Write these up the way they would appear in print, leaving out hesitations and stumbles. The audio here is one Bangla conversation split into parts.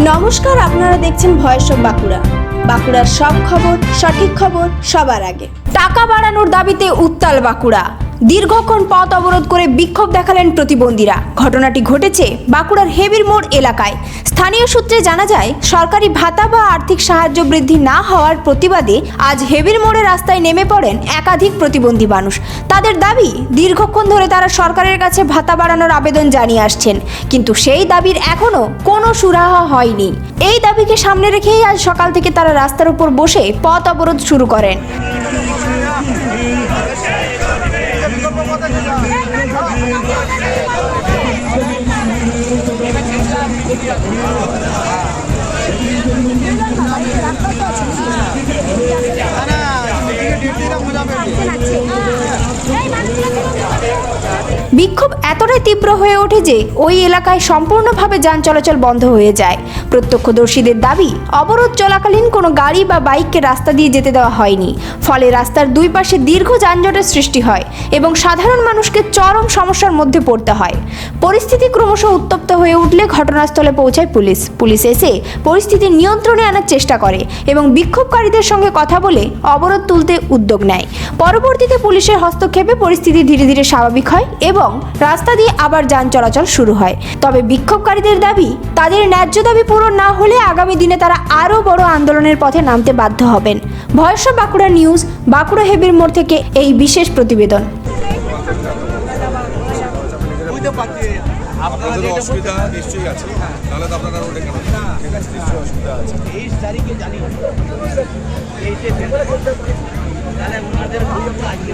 নমস্কার, আপনারা দেখছেন ভয়েস অফ বাঁকুড়া। বাঁকুড়ার সব খবর, সঠিক খবর সবার আগে। টাকা বাড়ানোর দাবিতে উত্তাল বাঁকুড়া। দীর্ঘক্ষণ পথ অবরোধ করে বিক্ষোভ দেখালেন প্রতিবন্ধীরা। ঘটনাটি ঘটেছে বাঁকুড়ার হেবির মোড় এলাকায়। স্থানীয় সূত্রে জানা যায়, সরকারি ভাতা বা আর্থিক সাহায্য বৃদ্ধি না হওয়ার প্রতিবাদে আজ হেবির মোড়ে রাস্তায় নেমে পড়েন একাধিক প্রতিবন্ধী মানুষ। তাদের দাবি, দীর্ঘক্ষণ ধরে তারা সরকারের কাছে ভাতা বাড়ানোর আবেদন জানিয়ে আসছেন, কিন্তু সেই দাবির এখনো কোনো সুরাহা হয়নি। এই দাবিকে সামনে রেখেই আজ সকাল থেকে তারা রাস্তার উপর বসে পথ অবরোধ শুরু করেন। বিক্ষোভ এতটাই তীব্র হয়ে ওঠে যে ওই এলাকায় সম্পূর্ণভাবে যান চলাচল বন্ধ হয়ে যায়। প্রত্যক্ষদর্শীদের দাবি, অবরোধ চলাকালীন কোনো গাড়ি বা বাইককে রাস্তা দিয়ে যেতে দেওয়া হয়নি, ফলে রাস্তার দুই পাশে দীর্ঘ যানজটের সৃষ্টি হয় এবং সাধারণ মানুষকে চরম সমস্যার মধ্যে পড়তে হয়। পরিস্থিতি ক্রমশ উত্তপ্ত হয়ে উঠলে ঘটনাস্থলে পৌঁছায় পুলিশ। পুলিশ এসে পরিস্থিতি নিয়ন্ত্রণে আনার চেষ্টা করে এবং বিক্ষোভকারীদের সঙ্গে কথা বলে অবরোধ তুলতে উদ্যোগ নেয়। পরবর্তীতে পুলিশের হস্তক্ষেপে পরিস্থিতি ধীরে ধীরে স্বাভাবিক হয় এবং রাস্তা দিয়ে আবার যান চলাচল শুরু হয়। তবে বিক্ষোভকারীদের দাবি, তাদের ন্যায্য দাবি পূরণ না হলে আগামী দিনে তারা আরও বড় আন্দোলনের পথে নামতে বাধ্য হবেন। Voice of Bankura news, Bankura হেবির মোড় থেকে এই বিশেষ প্রতিবেদন। আপনাদের অসুবিধা নিশ্চয়ই আছে, তাহলে তো আপনারা রোডে কেন? ঠিক আছে, নিশ্চয়ই অসুবিধা আছে। 23 তারিখে জানি এইতে তাহলে ওনাদের আজকে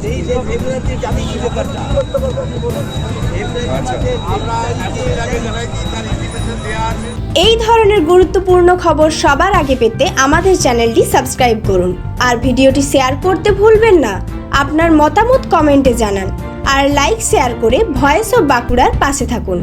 23 ফেব্রুয়ারিতে জানি কি ব্যাপারটা। এই ধরনের গুরুত্বপূর্ণ খবর সবার আগে পেতে আমাদের চ্যানেলটি সাবস্ক্রাইব করুন আর ভিডিওটি শেয়ার করতে ভুলবেন না। আপনার মতামত কমেন্টে জানান আর লাইক শেয়ার করে ভয়েস অফ বাঁকুড়ার পাশে থাকুন।